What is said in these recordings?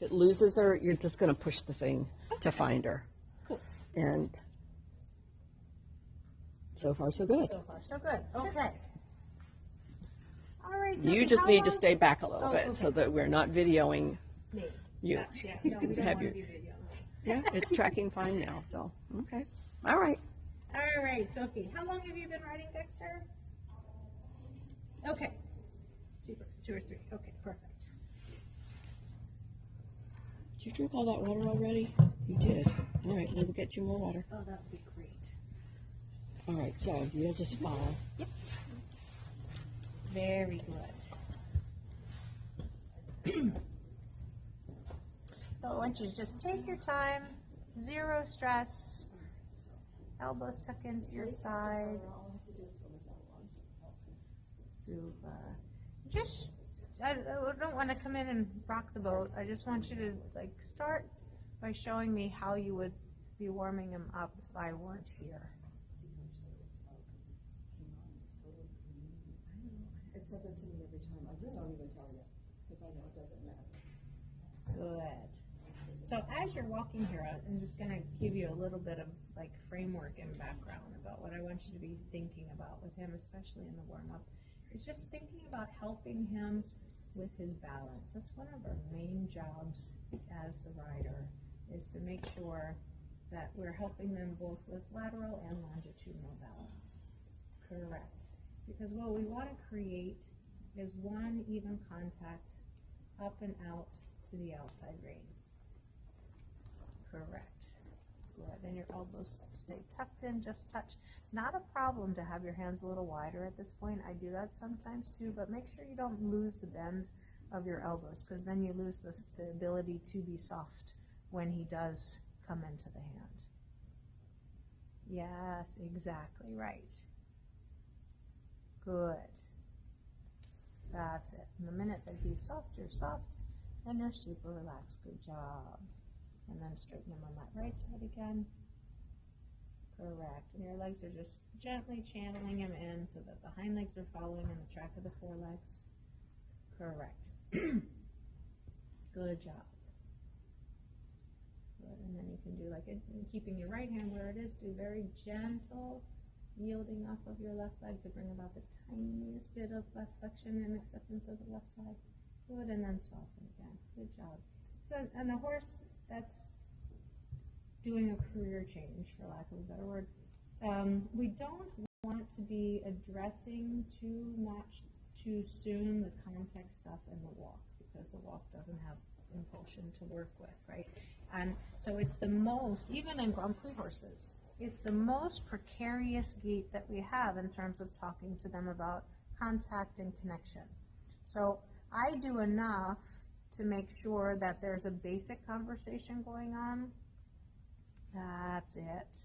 it loses her, you're just going to push the thing to find her. Cool. And so far, so good. So far, so good. Okay. All right. Sophie, You just need to long- stay back a little bit okay. so that we're not videoing Me. you. Yeah. No, we don't Have want you- to be video. Yeah, it's tracking fine now, so, okay. All right. All right, Sophie. How long have you been riding Dexter? Okay. Two or three. Okay, perfect. Did you drink all that water already? You did. All right, we'll get you more water. Oh, that would be great. All right, so you'll just follow. Yep. Very good. So I want you to just take your time, zero stress, elbows tuck into your side. Super. Just, I don't want to come in and rock the boat. I just want you to start by showing me how you would be warming him up if I weren't here. It says it to me every time. I just don't even tell you because I know it doesn't matter. Good. So as you're walking here, I'm just going to give you a little bit of framework and background about what I want you to be thinking about with him, especially in the warm-up. It's just thinking about helping him with his balance. That's one of our main jobs as the rider, is to make sure that we're helping them both with lateral and longitudinal balance. Correct. Because what we want to create is one even contact up and out to the outside rein. Correct. Good. And your elbows stay tucked in, just touch. Not a problem to have your hands a little wider at this point. I do that sometimes too, but make sure you don't lose the bend of your elbows, because then you lose the ability to be soft when he does come into the hand. Yes, exactly right. Good. That's it. And the minute that he's soft, you're soft, and you're super relaxed. Good job. And then straighten him on that right side again. Correct. And your legs are just gently channeling him in so that the hind legs are following in the track of the forelegs. Correct. Good job. Good. And then you can do keeping your right hand where it is, do very gentle yielding up of your left leg to bring about the tiniest bit of left flexion and acceptance of the left side. Good. And then soften again. Good job. So, and the horse that's doing a career change, for lack of a better word, we don't want to be addressing too much too soon the context stuff in the walk, because the walk doesn't have impulsion to work with, right? And so it's the most, even in Grand Prix horses, it's the most precarious gait that we have in terms of talking to them about contact and connection. So I do enough to make sure that there's a basic conversation going on. That's it.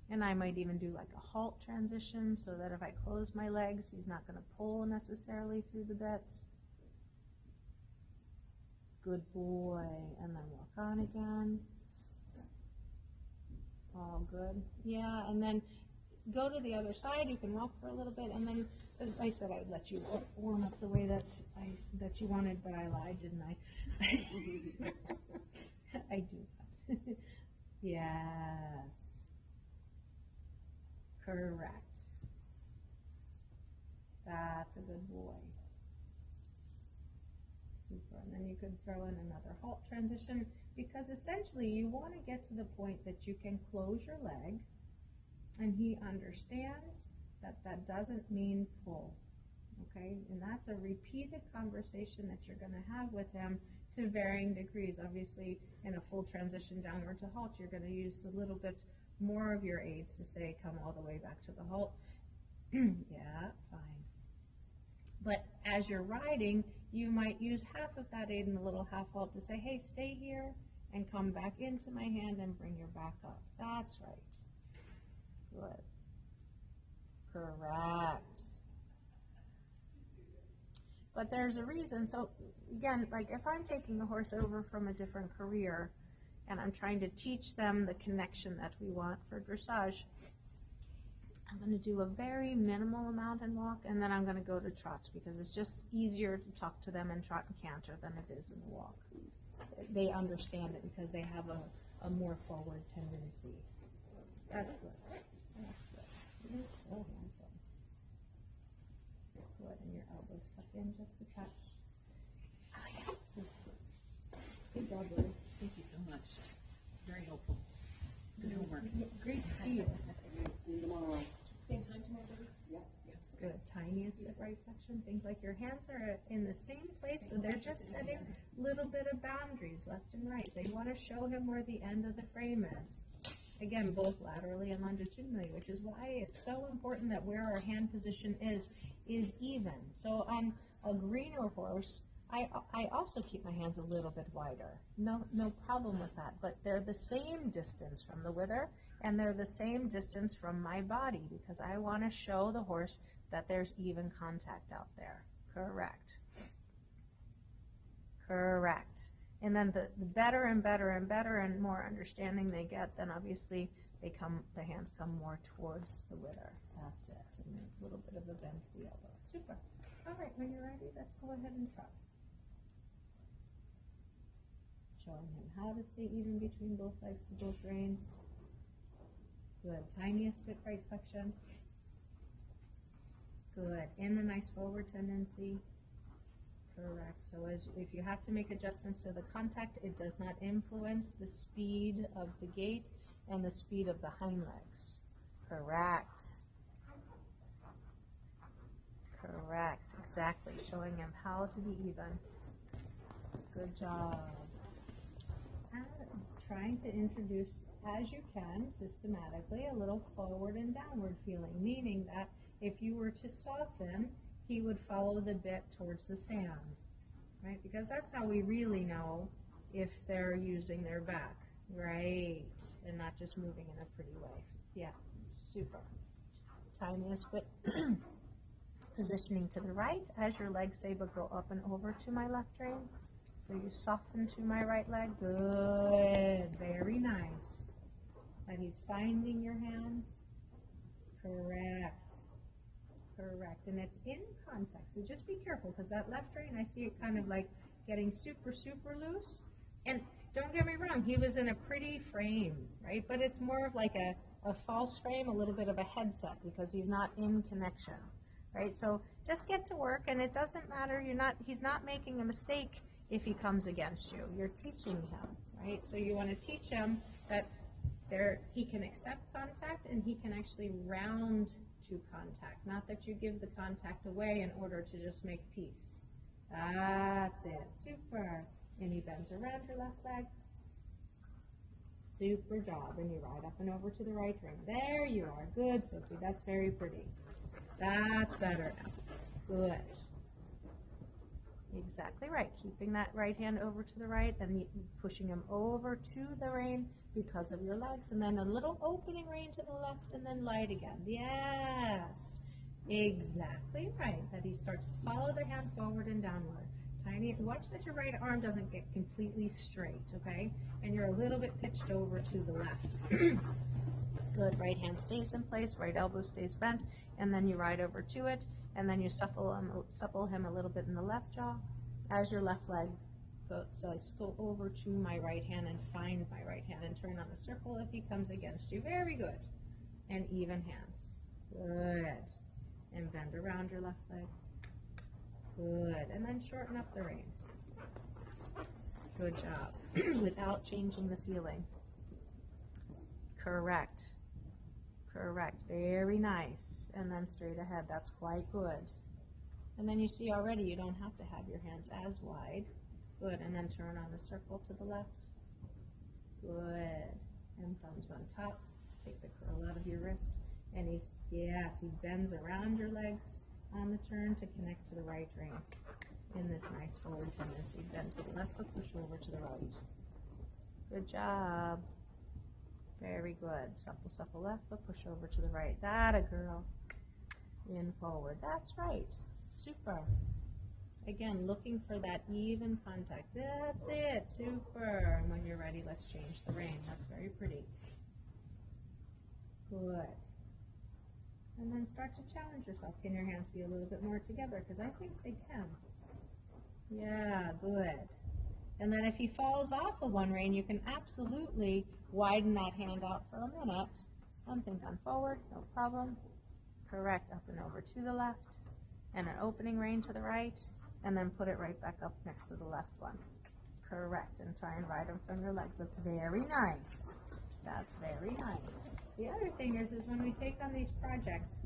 And I might even do a halt transition so that if I close my legs, he's not going to pull necessarily through the bit. Good boy. And then walk on again. All good. Yeah, and then go to the other side. You can walk for a little bit, and then, as I said, I'd let you warm up the way that you wanted, but I lied, didn't I? I do that. Yes. Correct. That's a good boy. Super. And then you could throw in another halt transition, because essentially you want to get to the point that you can close your leg and he understands that that doesn't mean pull. Okay? And that's a repeated conversation that you're going to have with him to varying degrees. Obviously, in a full transition downward to halt, you're going to use a little bit more of your aids to say, come all the way back to the halt. Yeah, fine. But as you're riding, you might use half of that aid in a little half halt to say, hey, stay here and come back into my hand and bring your back up. That's right. Good. Correct. But there's a reason. So again, if I'm taking a horse over from a different career and I'm trying to teach them the connection that we want for dressage, I'm going to do a very minimal amount in walk, and then I'm going to go to trot, because it's just easier to talk to them in trot and canter than it is in the walk. they understand it because they have a more forward tendency. That's good. That's good. He is so handsome. Good, and your elbows tuck in just a touch. Good job, Lily. Thank you so much. Very helpful. Good homework. Great to see you. See you tomorrow. Same time tomorrow, baby? Yeah. Good. Tiniest bit right flexion. Think like your hands are in the same place, so they're just setting a little bit of boundaries left and right. They want to show him where the end of the frame is. Again, both laterally and longitudinally, which is why it's so important that where our hand position is even. So on a greener horse, I also keep my hands a little bit wider. No problem with that. But they're the same distance from the wither, and they're the same distance from my body because I want to show the horse that there's even contact out there. Correct. Correct. And then the better and better and better and more understanding they get, then obviously the hands come more towards the wither. That's it. And a little bit of a bend to the elbow. Super. All right, when you're ready, let's go ahead and trot. Showing him how to stay even between both legs to both reins. Good. Tiniest bit right flexion. Good. And a nice forward tendency. Correct. So if you have to make adjustments to the contact, it does not influence the speed of the gait and the speed of the hind legs. Correct. Correct. Exactly. Showing him how to be even. Good job. Trying to introduce, as you can, systematically, a little forward and downward feeling, meaning that if you were to soften, he would follow the bit towards the sand, right? Because that's how we really know if they're using their back, right? And not just moving in a pretty way. Yeah, super. Tiniest bit positioning to the right as your legs say, but go up and over to my left rein. So you soften to my right leg. Good. Very nice. And he's finding your hands. Correct. Correct. And it's in contact. So just be careful because that left rein, I see it kind of like getting super, super loose. And don't get me wrong, he was in a pretty frame, right? But it's more of like a false frame, a little bit of a headset because he's not in connection, right? So just get to work, and it doesn't matter. He's not making a mistake if he comes against you. You're teaching him, right? So you want to teach him that he can accept contact and he can actually round to contact, not that you give the contact away in order to just make peace. That's it. Super. And he bends around your left leg. Super job. And you ride up and over to the right rein. There you are. Good, Sophie. That's very pretty. That's better now. Good. Exactly right. Keeping that right hand over to the right and pushing him over to the rein because of your legs. And then a little opening rein to the left and then light again. Yes. Exactly right. That he starts to follow the hand forward and downward. Tiny. Watch that your right arm doesn't get completely straight, okay? And you're a little bit pitched over to the left. Good. Right hand stays in place. Right elbow stays bent. And then you ride over to it. And then you supple him a little bit in the left jaw as your left leg says, go over to my right hand and find my right hand and turn on a circle if he comes against you. Very good. And even hands. Good. And bend around your left leg. Good. And then shorten up the reins. Good job. Without changing the feeling. Correct. Correct. Very nice. And then straight ahead. That's quite good. And then you see already you don't have to have your hands as wide. Good. And then turn on a circle to the left. Good. And thumbs on top. Take the curl out of your wrist. And he bends around your legs on the turn to connect to the right rein. In this nice forward tendency. Bend to the left foot, push over to the right. Good job. Very good. Supple, supple left foot, push over to the right. That a girl. In forward. That's right. Super. Again, looking for that even contact. That's it. Super. And when you're ready, let's change the rein. That's very pretty. Good. And then start to challenge yourself. Can your hands be a little bit more together? Because I think they can. Yeah, good. And then if he falls off of one rein, you can absolutely widen that hand out for a minute and think on forward, no problem. Correct, up and over to the left, and an opening rein to the right, and then put it right back up next to the left one. Correct, and try and ride them from your legs. That's very nice. That's very nice. The other thing is when we take on these projects,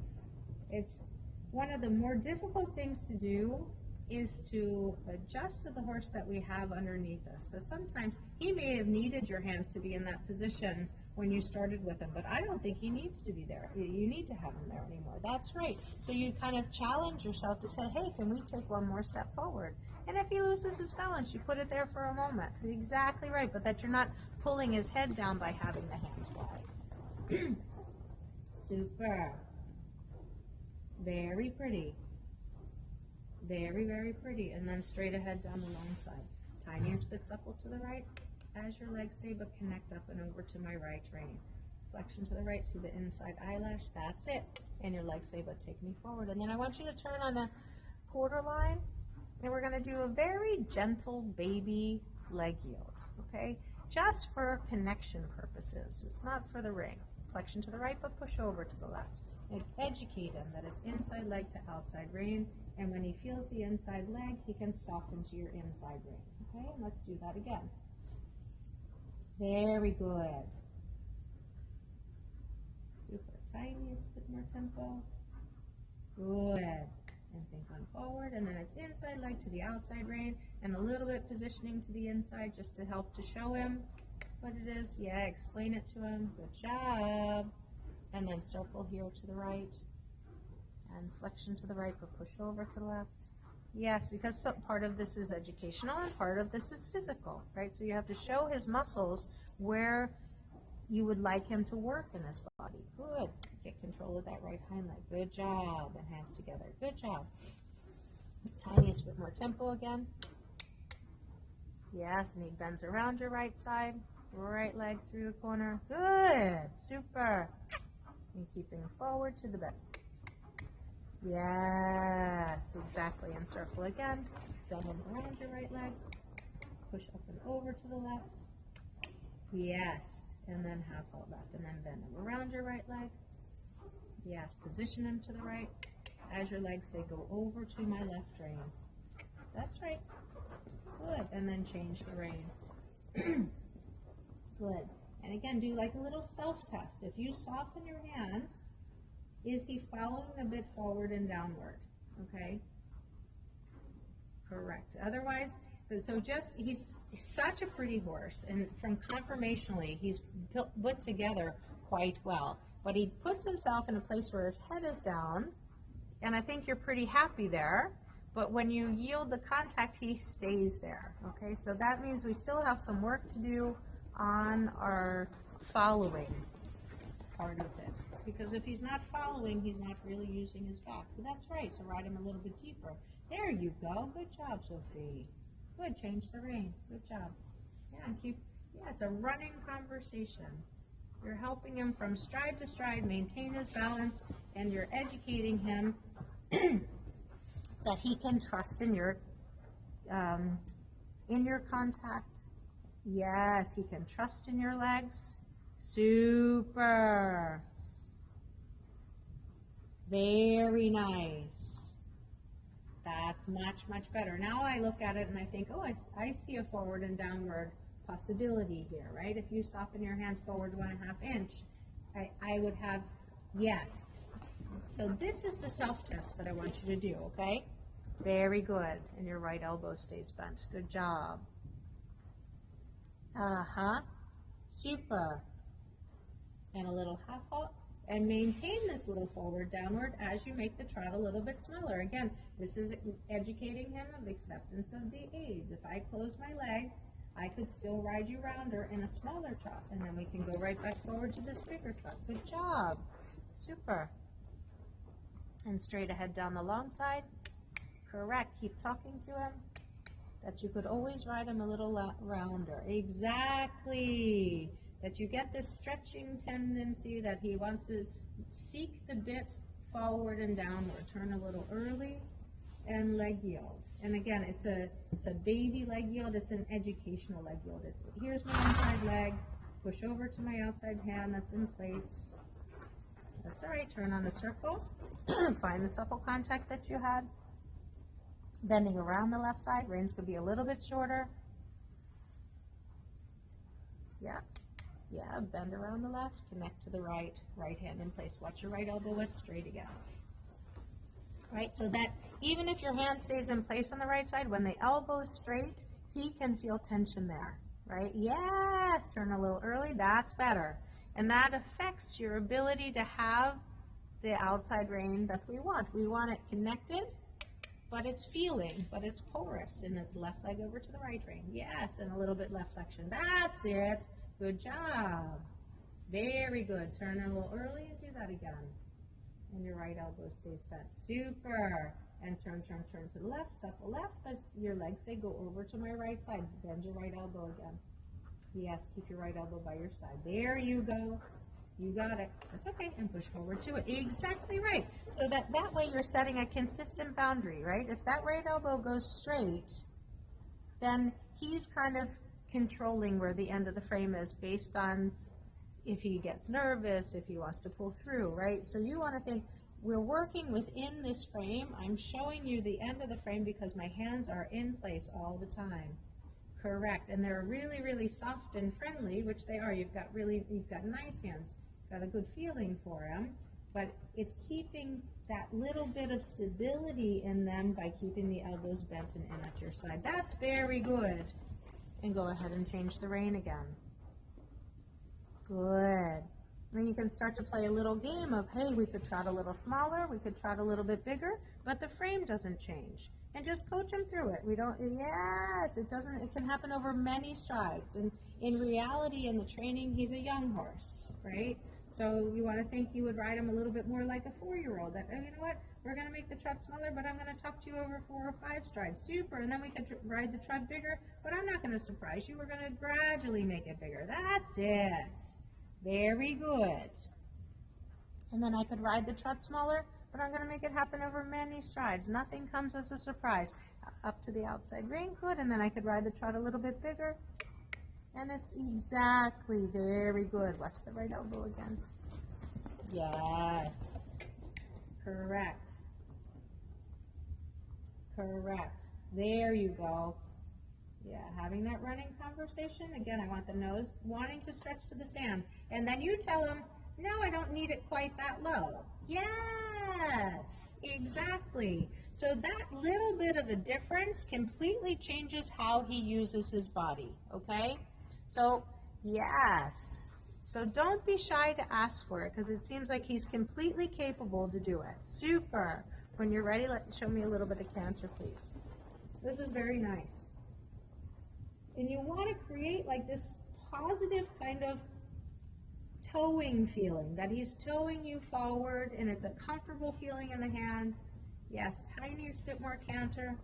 it's one of the more difficult things to do is to adjust to the horse that we have underneath us. Because sometimes he may have needed your hands to be in that position when you started with him, but I don't think he needs to be there. You need to have him there anymore. That's right. So you kind of challenge yourself to say, hey, can we take one more step forward? And if he loses his balance, you put it there for a moment. Exactly right, but that you're not pulling his head down by having the hands wide. Super. Very pretty. Very, very pretty. And then straight ahead down the long side. Tiniest bit supple to the right, as your legs say, but connect up and over to my right rein. Flexion to the right, see the inside eyelash, that's it. And your legs say, but take me forward. And then I want you to turn on a quarter line, and we're gonna do a very gentle baby leg yield, okay? Just for connection purposes. It's not for the ring. Flexion to the right, but push over to the left. And educate him that it's inside leg to outside rein, and when he feels the inside leg, he can soften to your inside rein. Okay, and let's do that again. Very good. Super. Tiniest bit more tempo. Good. And think on forward, and then it's inside leg to the outside rein, and a little bit positioning to the inside just to help to show him what it is. Yeah, explain it to him. Good job. And then circle here to the right, and flexion to the right, but push over to the left. Yes, because part of this is educational and part of this is physical, right? So you have to show his muscles where you would like him to work in his body. Good. Get control of that right hind leg. Good job. And hands together. Good job. Tiniest bit more tempo again. Yes, knee bends around your right side. Right leg through the corner. Good. Super. And keeping forward to the bend. Yes, exactly. And circle again. Bend around your right leg. Push up and over to the left. Yes. And then half out left. And then bend them around your right leg. Yes. Position them to the right. As your legs say, go over to my left rein. That's right. Good. And then change the rein. Good. And again, do like a little self-test. If you soften your hands, is he following the bit forward and downward? Okay? Correct. Otherwise, so just, he's such a pretty horse, and from conformationally, he's put together quite well. But he puts himself in a place where his head is down, and I think you're pretty happy there. But when you yield the contact, he stays there. Okay? So that means we still have some work to do on our following part of it. Because if he's not following, he's not really using his back. But that's right, so ride him a little bit deeper. There you go. Good job, Sophie. Good, change the rein. Good job. Yeah, and it's a running conversation. You're helping him from stride to stride, maintain his balance, and you're educating him that he can trust in your contact. Yes, he can trust in your legs. Super. Very nice. That's much, much better. Now I look at it and I think, oh, I see a forward and downward possibility here, right? If you soften your hands forward 1.5 inch, I would have yes. So this is the self-test that I want you to do, okay? Very good. And your right elbow stays bent. Good job. Super. And a little half up. And maintain this little forward downward as you make the trot a little bit smaller. Again, this is educating him of acceptance of the aids. If I close my leg, I could still ride you rounder in a smaller trot. And then we can go right back forward to this bigger trot. Good job. Super. And straight ahead down the long side. Correct. Keep talking to him. That you could always ride him a little rounder. Exactly. That you get this stretching tendency that he wants to seek the bit forward and downward. Turn a little early and leg yield. And again, it's a baby leg yield. It's an educational leg yield. It's here's my inside leg, push over to my outside hand that's in place. That's all right. Turn on the circle. Find the supple contact that you had. Bending around the left side. Reins could be a little bit shorter. Yeah. Yeah, bend around the left, connect to the right, right hand in place. Watch your right elbow wet straight again. Right, so that even if your hand stays in place on the right side, when the elbow is straight, he can feel tension there, right? Yes, turn a little early, that's better. And that affects your ability to have the outside rein that we want. We want it connected, but it's feeling, but it's porous, and it's left leg over to the right rein. Yes, and a little bit left flexion. That's it. Good job. Very good. Turn a little early and do that again. And your right elbow stays bent. Super. And turn to the left, supple left, but your legs say go over to my right side. Bend your right elbow again. Yes, keep your right elbow by your side. There you go. You got it. That's okay. And push forward to it. Exactly right. So that way you're setting a consistent boundary, right? If that right elbow goes straight, then he's kind of controlling where the end of the frame is based on if he gets nervous, if he wants to pull through, right? So you want to think, we're working within this frame. I'm showing you the end of the frame because my hands are in place all the time. Correct. And they're really, really soft and friendly, which they are. You've got nice hands, got a good feeling for them, but it's keeping that little bit of stability in them by keeping the elbows bent and in at your side. That's very good. And go ahead and change the rein again. Good. Then you can start to play a little game of, hey, we could trot a little smaller, we could trot a little bit bigger, but the frame doesn't change. And just coach him through it. Yes, it can happen over many strides. And in reality, in the training, he's a young horse, right? So you want to think you would ride him a little bit more like a 4-year-old. That, oh, you know what? We're going to make the trot smaller, but I'm going to tuck you over 4 or 5 strides. Super. And then we could ride the trot bigger, but I'm not going to surprise you. We're going to gradually make it bigger. That's it. Very good. And then I could ride the trot smaller, but I'm going to make it happen over many strides. Nothing comes as a surprise. Up to the outside rein, good. And then I could ride the trot a little bit bigger. And it's exactly very good. Watch the right elbow again. Yes. Correct. Correct. There you go. Yeah, having that running conversation. Again, I want the nose wanting to stretch to the sand. And then you tell him, no, I don't need it quite that low. Yes, exactly. So that little bit of a difference completely changes how he uses his body, okay? So, yes. So don't be shy to ask for it because it seems like he's completely capable to do it. Super. When you're ready, show me a little bit of canter, please. This is very nice. And you want to create like this positive kind of towing feeling, that he's towing you forward and it's a comfortable feeling in the hand. Yes, tiniest bit more canter.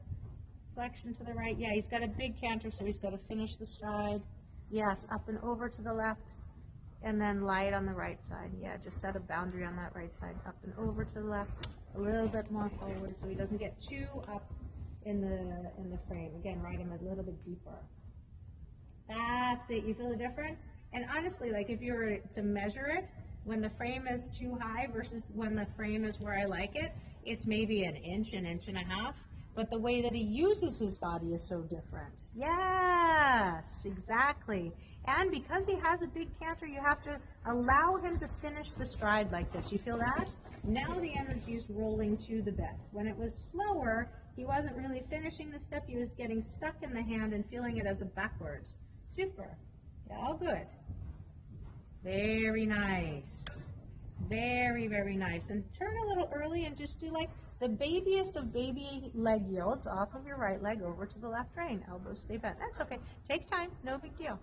Flexion to the right. Yeah, he's got a big canter, so he's got to finish the stride. Yes, up and over to the left. And then light on the right side. Yeah, just set a boundary on that right side. Up and over to the left. A little bit more forward so he doesn't get too up in the frame. Again, ride him a little bit deeper. That's it. You feel the difference? And honestly, like if you were to measure it, when the frame is too high versus when the frame is where I like it, it's maybe an inch and a half. But the way that he uses his body is so different. Yes, exactly. And because he has a big canter, you have to allow him to finish the stride like this. You feel that? Now the energy is rolling to the bit. When it was slower, he wasn't really finishing the step. He was getting stuck in the hand and feeling it as a backwards. Super. Yeah, all good. Very nice. Very, very nice. And turn a little early and just do like the babiest of baby leg yields off of your right leg over to the left rein. Elbows stay bent. That's okay. Take time. No big deal.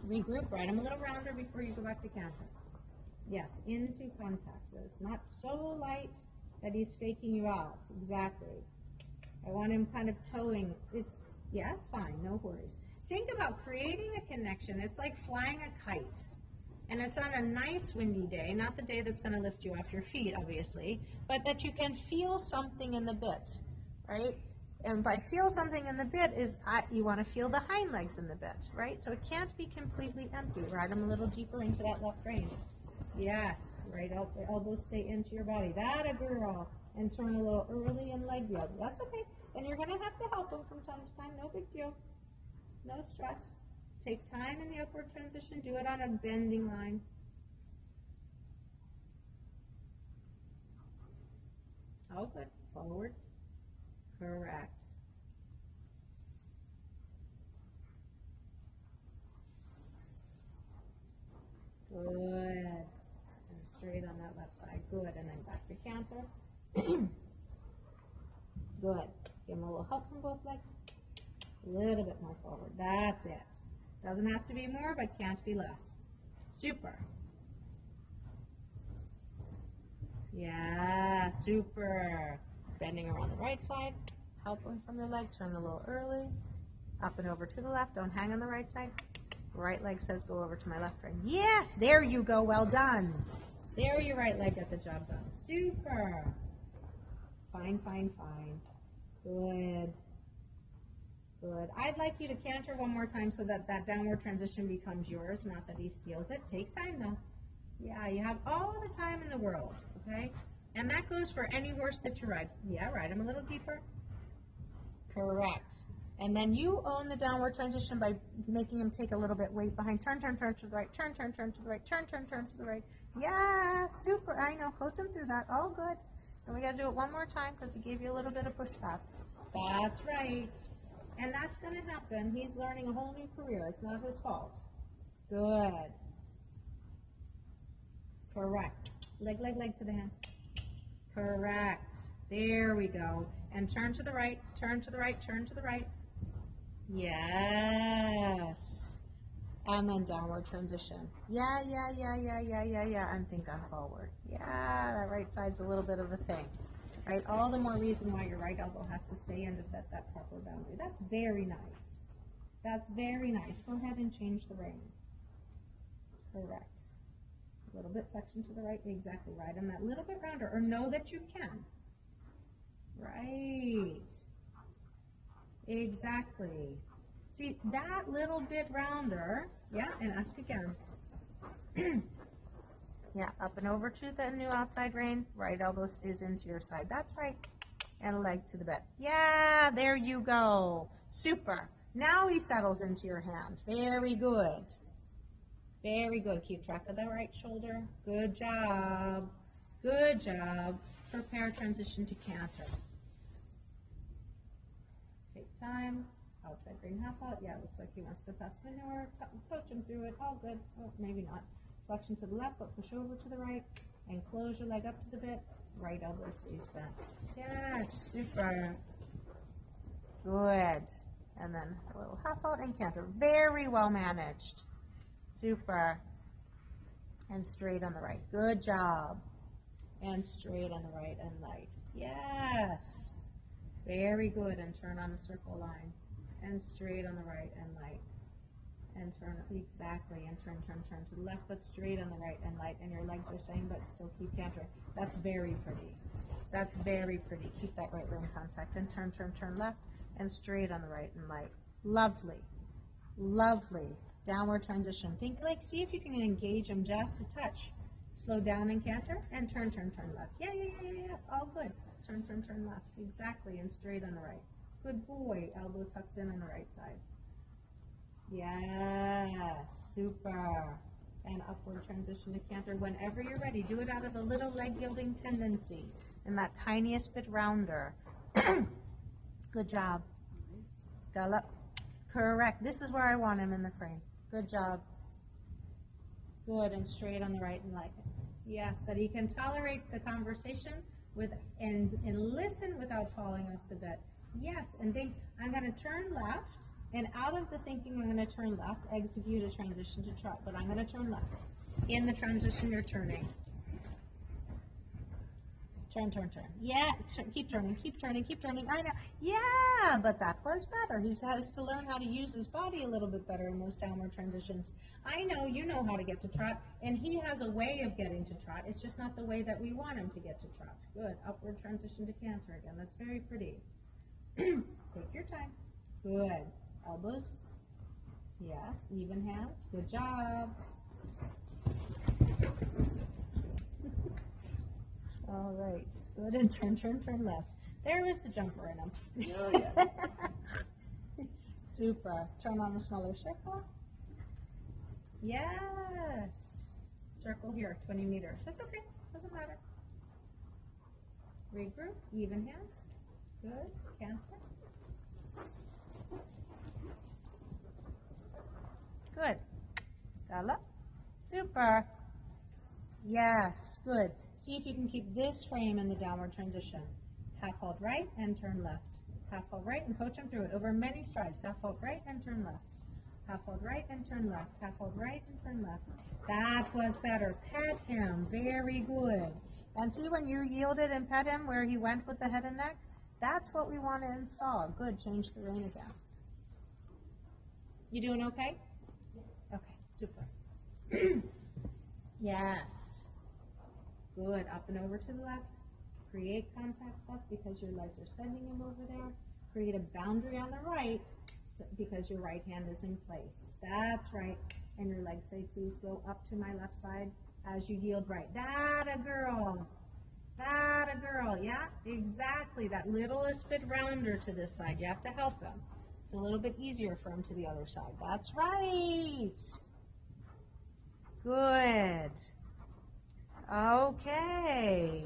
Regroup. Ride him a little rounder before you go back to canter. Yes, into contact. It's not so light that he's faking you out. Exactly. I want him kind of towing. It's fine. No worries. Think about creating a connection. It's like flying a kite. And it's on a nice windy day, not the day that's going to lift you off your feet, obviously, but that you can feel something in the bit. right? And by feel something in the bit is you want to feel the hind legs in the bit, right? So it can't be completely empty. Ride them a little deeper into that left rein. Yes, right elbows stay into your body. That a girl. And turn a little early and leg yield. That's okay. And you're going to have to help them from time to time. No big deal. No stress. Take time in the upward transition. Do it on a bending line. Oh, good. Forward. Correct. Good. And straight on that left side. Good. And then back to canter. Good. Give them a little help from both legs. A little bit more forward. That's it. Doesn't have to be more, but can't be less. Super. Yeah, super. Bending around the right side. Help them from your leg. Turn a little early. Up and over to the left. Don't hang on the right side. Right leg says go over to my left rein. Yes, there you go. Well done. There your right leg got the job done. Super. Fine, fine, fine. Good. Good. I'd like you to canter one more time so that that downward transition becomes yours, not that he steals it. Take time though. Yeah, you have all the time in the world, okay? And that goes for any horse that you ride. Yeah, ride him a little deeper. Correct. And then you own the downward transition by making him take a little bit weight behind. Turn, turn, turn to the right. Turn, turn, turn to the right. Turn, turn, turn to the right. Yeah, super. I know. Coach him through that. All good. And we got to do it one more time because he gave you a little bit of pushback. That's right. And that's going to happen. He's learning a whole new career. It's not his fault. Good. Correct. Leg, leg, leg to the hand. Correct. There we go. And turn to the right, turn to the right, turn to the right. Yes. And then downward transition. Yeah, yeah, yeah, yeah, yeah, yeah, yeah. And think on forward. Yeah, that right side's a little bit of a thing. Right? All the more reason why your right elbow has to stay in to set that proper boundary. That's very nice. That's very nice. Go ahead and change the rein. Correct. A little bit flexion to the right. Exactly. Ride them that little bit rounder. Or know that you can. Right. Exactly. See, that little bit rounder. Yeah, and ask again. Yeah, up and over to the new outside rein. Right elbow stays into your side. That's right. And a leg to the bit. Yeah, there you go. Super. Now he settles into your hand. Very good. Very good. Keep track of the right shoulder. Good job. Good job. Prepare transition to canter. Take time. Outside rein half out. Yeah, looks like he wants to pass manure. Coach him through it. All good. Oh, maybe not. Flexion to the left, but push over to the right. And close your leg up to the bit. Right elbow stays bent. Yes, super. Good. And then a little half out and canter. Very well managed. Super. And straight on the right. Good job. And straight on the right and light. Yes. Very good. And turn on the circle line. And straight on the right and light. And turn exactly. And turn, turn, turn to the left, but straight on the right and light. And your legs are saying, but still keep cantering. That's very pretty. That's very pretty. Keep that right rein contact. And turn, turn, turn left. And straight on the right and light. Lovely. Lovely. Downward transition. Think like, see if you can engage him just a touch. Slow down and canter, and turn, turn, turn left. Yeah, yeah, yeah, yeah, yeah. All good. Turn, turn, turn left. Exactly, and straight on the right. Good boy. Elbow tucks in on the right side. Yes, super. And upward transition to canter whenever you're ready. Do it out of the little leg yielding tendency and that tiniest bit rounder. Good job. Gallop. Correct. This is where I want him in the frame. Good job. Good, and straight on the right and light. Yes, that he can tolerate the conversation with and listen without falling off the bed. Yes, and think, I'm going to turn left, and out of the thinking I'm going to turn left, execute a transition to trot, but I'm going to turn left. In the transition, you're turning. Turn, turn, turn. Yeah, keep turning, keep turning, keep turning. I know. Yeah, but that was better. He has to learn how to use his body a little bit better in those downward transitions. I know you know how to get to trot, and he has a way of getting to trot. It's just not the way that we want him to get to trot. Good. Upward transition to canter again. That's very pretty. Take your time. Good. Elbows. Yes. Even hands. Good job. All right. Good. And turn left. There is the jumper in him. Oh, yeah. Super. Turn on the smaller circle. Yes. Circle here, 20 meters. That's okay. Doesn't matter. Regroup. Even hands. Good. Canter. Good. Gallop. Super. Yes. Good. See if you can keep this frame in the downward transition. Half hold right and turn left. Half hold right and coach him through it over many strides. Half hold right and turn left. Half hold right and turn left. Half hold right and turn left. That was better. Pet him. Very good. And see when you yielded and pet him where he went with the head and neck? That's what we want to install. Good. Change the rein again. You doing okay? Okay. Super. Yes. Good. Up and over to the left. Create contact left because your legs are sending him over there. Create a boundary on the right because your right hand is in place. That's right. And your legs say, please go up to my left side as you yield right. That a girl. That a girl. Yeah, exactly. That littlest bit rounder to this side. You have to help him. It's a little bit easier for him to the other side. That's right. Good. Okay.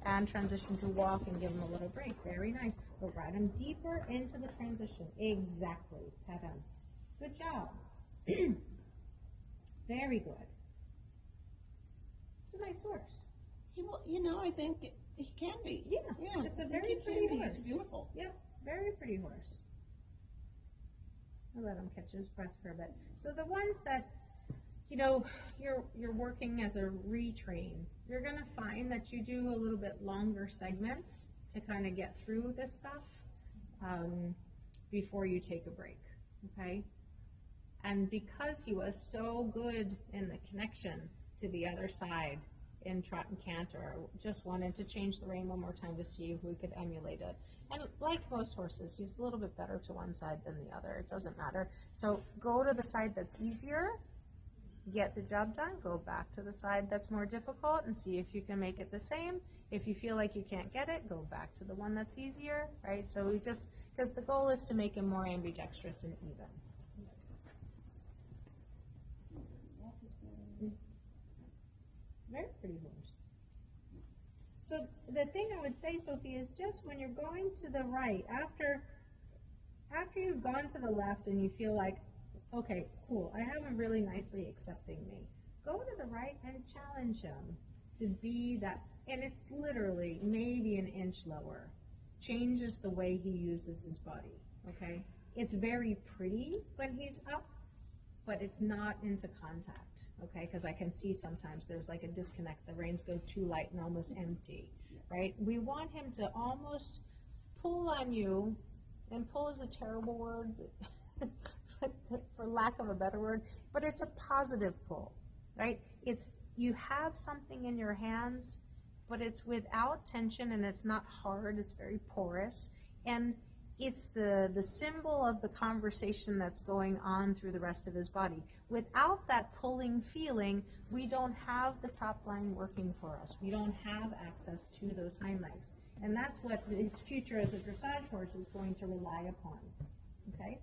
And transition to walk and give him a little break. Very nice. But ride him deeper into the transition. Exactly. Pat him. Good job. Very good. It's a nice horse. He will, you know, I think he can be. Yeah. Yeah. It's a very pretty horse. It's beautiful. Yeah. Very pretty horse. I'll let him catch his breath for a bit. So the ones that, you know, you're working as a retrain, you're going to find that you do a little bit longer segments to kind of get through this stuff before you take a break, okay? And because he was so good in the connection to the other side in trot and canter, just wanted to change the rein one more time to see if we could emulate it. And like most horses, he's a little bit better to one side than the other. It doesn't matter. So go to the side that's easier, get the job done, go back to the side that's more difficult and see if you can make it the same. If you feel like you can't get it, go back to the one that's easier, right? So we just, because the goal is to make him more ambidextrous and even. Very pretty horse. So the thing I would say, Sophie, is just when you're going to the right, after you've gone to the left and you feel like, okay, cool, I have him really nicely accepting me, go to the right and challenge him to be that, and it's literally maybe an inch lower, changes the way he uses his body, okay? It's very pretty when he's up, but it's not into contact, okay? Because I can see sometimes there's like a disconnect. The reins go too light and almost empty, right? We want him to almost pull on you, and pull is a terrible word, for lack of a better word, but it's a positive pull, right? It's, you have something in your hands, but it's without tension and it's not hard, it's very porous, and it's the symbol of the conversation that's going on through the rest of his body. Without that pulling feeling, we don't have the top line working for us. We don't have access to those hind legs. And that's what his future as a dressage horse is going to rely upon, okay?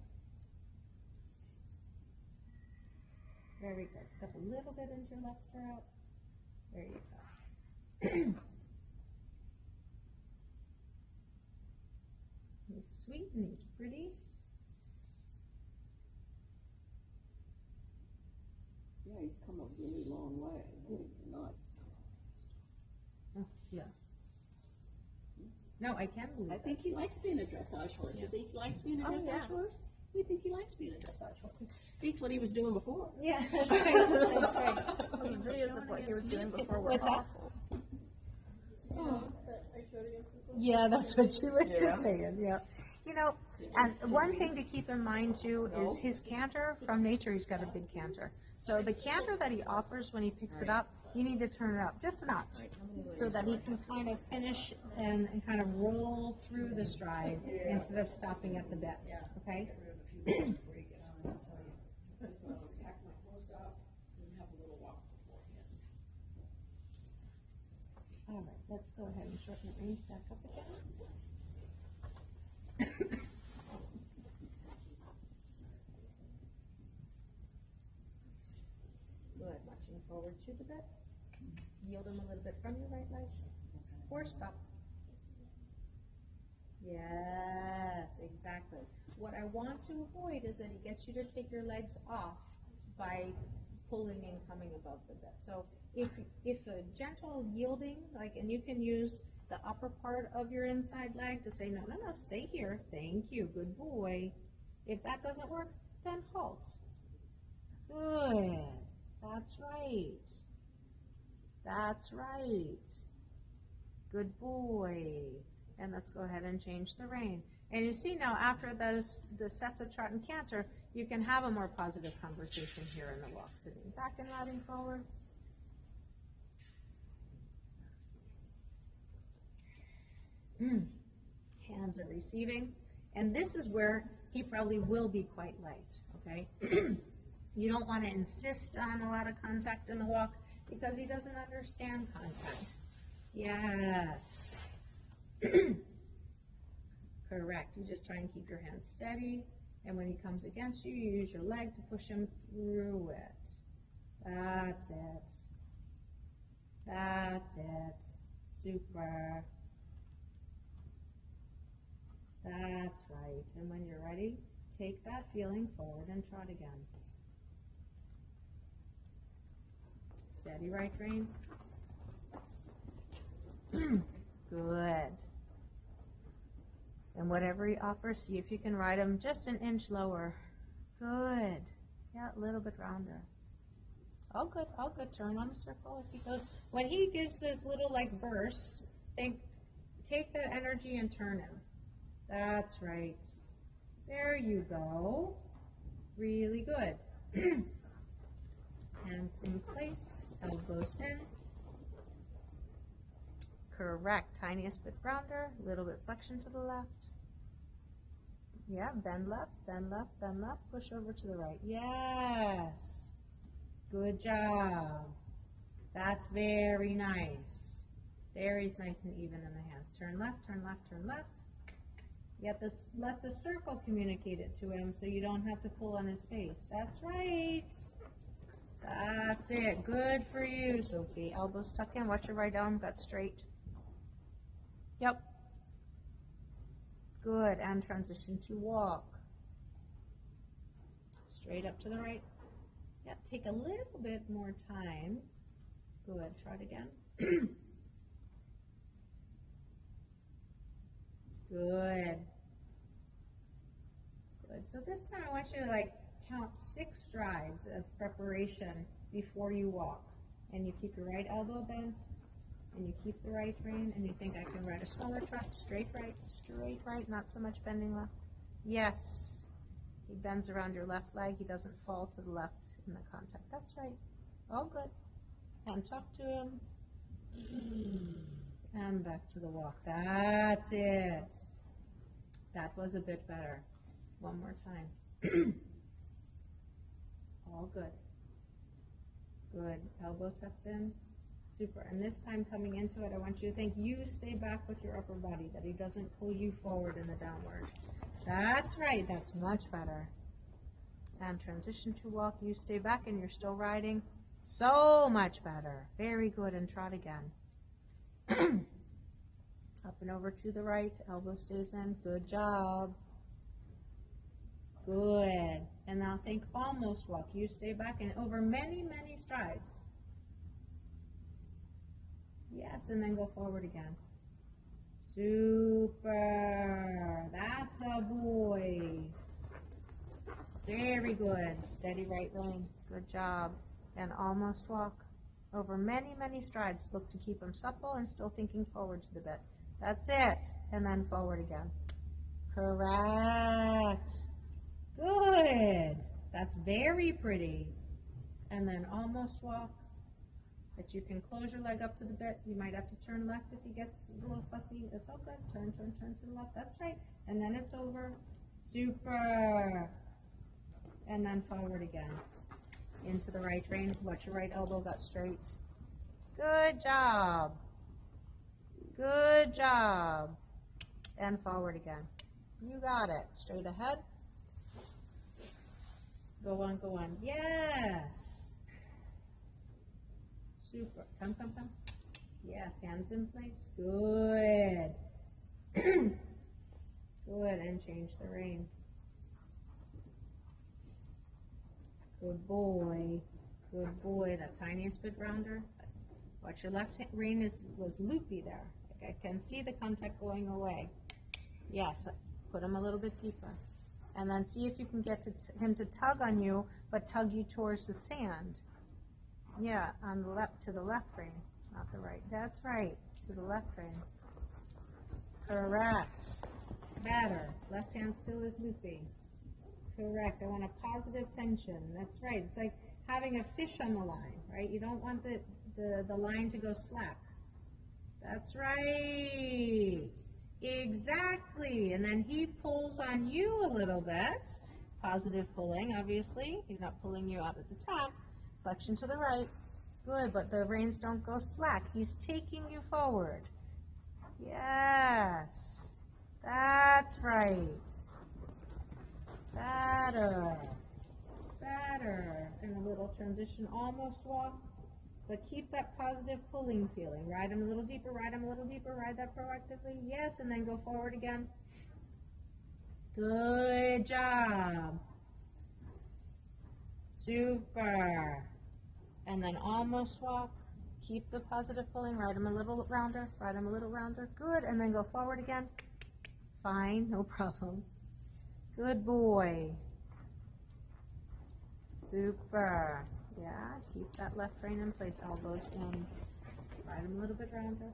Very good. Step a little bit into your left stirrup. There you go. He's sweet and he's pretty. Yeah, he's come a really long way. Really nice. Oh, yeah. No, I can't believe I think he likes being a dressage horse. Yeah. You think he likes being a Oh, dressage yeah. horse? We think he likes being a dressage horse. Beats what he was doing before. Yeah, that's right. That's right. Videos of what he was doing before were What's that? awful. Oh. Yeah, that's what she was just saying, yeah. You know, and one thing to keep in mind too is his canter, from nature he's got a big canter. So the canter that he offers when he picks it up You need to turn it up just a notch so that he can kind of finish and kind of roll through the stride instead of stopping at the bit. Okay? All right, let's go ahead and shorten the range back up again. Good, marching forward to the bit. Yield him a little bit from your right leg. Or stop. Yes, exactly. What I want to avoid is that he gets you to take your legs off by pulling and coming above the bit. So if a gentle yielding, and you can use the upper part of your inside leg to say, no, stay here. Thank you, good boy. If that doesn't work, then halt. Good. That's right. That's right. Good boy. And let's go ahead and change the rein. And you see now, after the sets of trot and canter, you can have a more positive conversation here in the walk, sitting back and riding forward. Hands are receiving. And this is where he probably will be quite light, okay? You don't want to insist on a lot of contact in the walk because he doesn't understand contact. Yes. Correct. You just try and keep your hands steady, and when he comes against you, you use your leg to push him through it. That's it. That's it. Super. That's right. And when you're ready, take that feeling forward and trot again. Steady right rein. Good. And whatever he offers, see if you can ride him just an inch lower. Good. Yeah, a little bit rounder. All good, all good. Turn on a circle if he goes. When he gives this little bursts, take that energy and turn him. That's right. There you go. Really good. Hands in place, elbows in. Correct. Tiniest bit rounder, little bit flexion to the left. Yeah, bend left, bend left, bend left. Push over to the right. Yes. Good job. That's very nice. There he's nice and even in the hands. Turn left, turn left, turn left. Let the circle communicate it to him so you don't have to pull on his face. That's right. That's it. Good for you, Sophie. Elbows tuck in. Watch your right arm gut straight. Yep. Good. And transition to walk. Straight up to the right. Yep. Take a little bit more time. Good. Try it again. Good. Good. So this time I want you to count 6 strides of preparation before you walk. And you keep your right elbow bent, and you keep the right rein, and you think, I can ride a smaller trot, straight right, not so much bending left. Yes. He bends around your left leg. He doesn't fall to the left in the contact. That's right. All good. And talk to him. And back to the walk. That's it. That was a bit better. One more time. All good. Good. Elbow tucks in. Super. And this time coming into it, I want you to think you stay back with your upper body, that he doesn't pull you forward in the downward. That's right. That's much better. And transition to walk. You stay back and you're still riding. So much better. Very good. And trot again. Up and over to the right. Elbow stays in. Good job. Good. And now think almost walk. You stay back and over many, many strides. Yes, and then go forward again. Super. That's a boy. Very good. Steady right rein. Good job. And almost walk. Over many, many strides. Look to keep them supple and still thinking forward to the bit. That's it. And then forward again. Correct. Good. That's very pretty. And then almost walk. that you can close your leg up to the bit. You might have to turn left if he gets a little fussy. It's all good. Turn to the left. That's right. And then it's over. Super. And then forward again. Into the right rein. Watch your right elbow got straight. Good job. Good job. And forward again. You got it. Straight ahead. Go on, go on. Yes. Super. Come, come, come. Yes, hands in place. Good. Good, and change the rein. Good boy. Good boy. That tiniest bit rounder. Watch your left rein was loopy there. Like I can see the contact going away. Yes, put him a little bit deeper. And then see if you can get him to tug on you, but tug you towards the sand. Yeah, on the left, to the left rein, not the right. That's right, to the left rein. Correct. Better. Left hand still is loopy. Correct. I want a positive tension. That's right. It's like having a fish on the line, right? You don't want the line to go slack. That's right. Exactly. And then he pulls on you a little bit. Positive pulling, obviously. He's not pulling you out at the top. Flexion to the right. Good, but the reins don't go slack. He's taking you forward. Yes. That's right. Better. Better. And a little transition, almost walk. But keep that positive pulling feeling. Ride him a little deeper, ride him a little deeper, ride that proactively. Yes, and then go forward again. Good job. Super. And then almost walk. Keep the positive pulling, ride him a little rounder, ride him a little rounder. Good, and then go forward again. Fine, no problem. Good boy. Super. Yeah, keep that left rein in place, elbows in. Ride him a little bit rounder.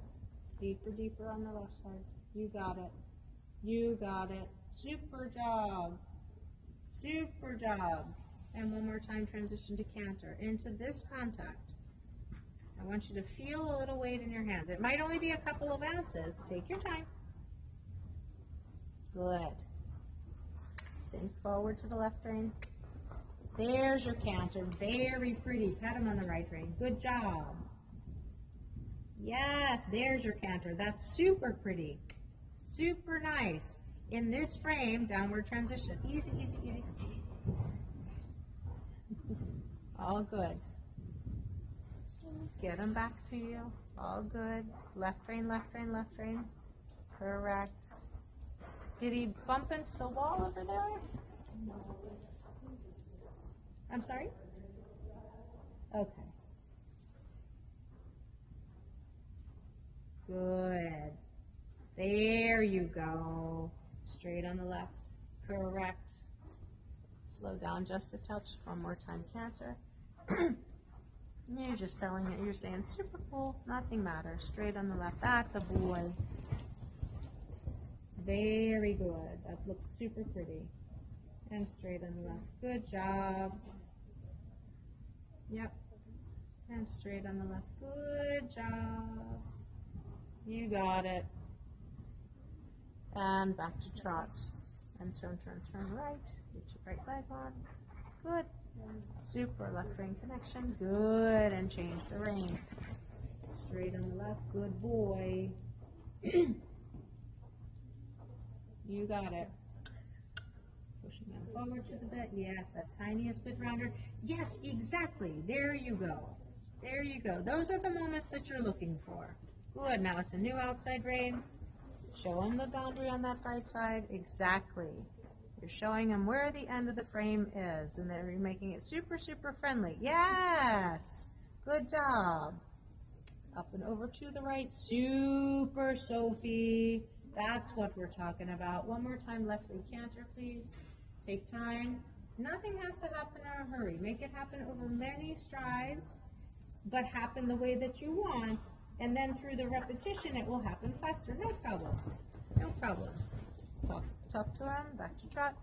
Deeper, deeper on the left side. You got it. You got it. Super job. Super job. And one more time, transition to canter. Into this contact. I want you to feel a little weight in your hands. It might only be a couple of ounces. Take your time. Good. Think forward to the left rein. There's your canter. Very pretty. Pat him on the right rein. Good job. Yes, there's your canter. That's super pretty. Super nice. In this frame, downward transition. Easy, easy, easy. All good. Get him back to you. All good. Left rein, left rein, left rein. Correct. Did he bump into the wall over there? No. I'm sorry? Okay. Good. There you go. Straight on the left. Correct. Slow down just a touch. One more time, canter. You're just telling it. You're saying, super cool. Nothing matters. Straight on the left. That's a boy. Very good. That looks super pretty. And straight on the left. Good job. Yep. And straight on the left. Good job. You got it. And back to trot. And turn, turn, turn right. Get your right leg on. Good. Super. Left rein connection. Good. And change the rein. Straight on the left. Good boy. You got it. Pushing them forward to the bit. Yes, that tiniest bit rounder. Yes, exactly. There you go. There you go. Those are the moments that you're looking for. Good. Now it's a new outside rein. Show them the boundary on that right side. Exactly. You're showing them where the end of the frame is, and then you're making it super, super friendly. Yes. Good job. Up and over to the right. Super, Sophie. That's what we're talking about. One more time, left rein canter, please. Take time. Nothing has to happen in a hurry. Make it happen over many strides, but happen the way that you want. And then through the repetition, it will happen faster. No problem. No problem. Talk to him. Back to trot.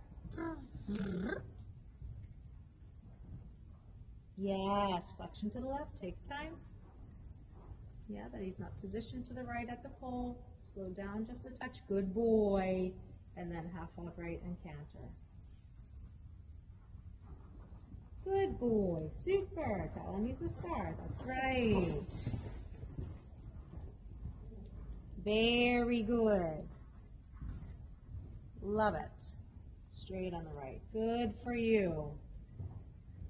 Yes. Flexion to the left. Take time. Yeah, that he's not positioned to the right at the pole. Slow down just a touch. Good boy. And then half upright and canter. Good boy. Super. Tell him he's a star. That's right. Very good. Love it. Straight on the right. Good for you.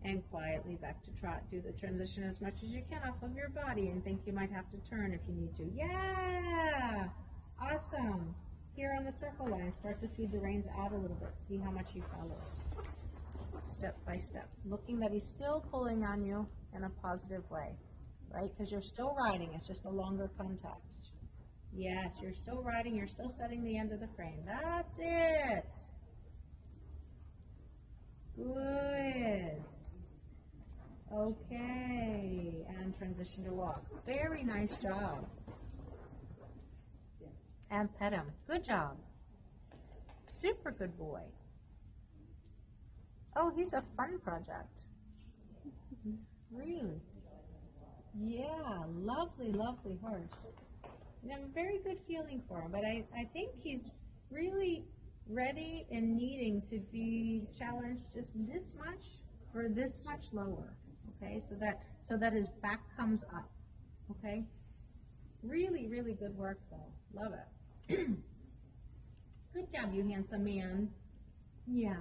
And quietly back to trot. Do the transition as much as you can off of your body and think you might have to turn if you need to. Yeah! Awesome. Here on the circle line, start to feed the reins out a little bit. See how much he follows. Step by step. Looking that he's still pulling on you in a positive way, right? Because you're still riding. It's just a longer contact. Yes, you're still riding. You're still setting the end of the frame. That's it. Good. Okay, and transition to walk. Very nice job. And pet him. Good job. Super good boy. Oh, he's a fun project. Really? Yeah, lovely, lovely horse. And I have a very good feeling for him, but I think he's really ready and needing to be challenged just this much for this much lower. Okay, so that his back comes up. Okay, really, really good work though. Love it. Good job, you handsome man. Yeah.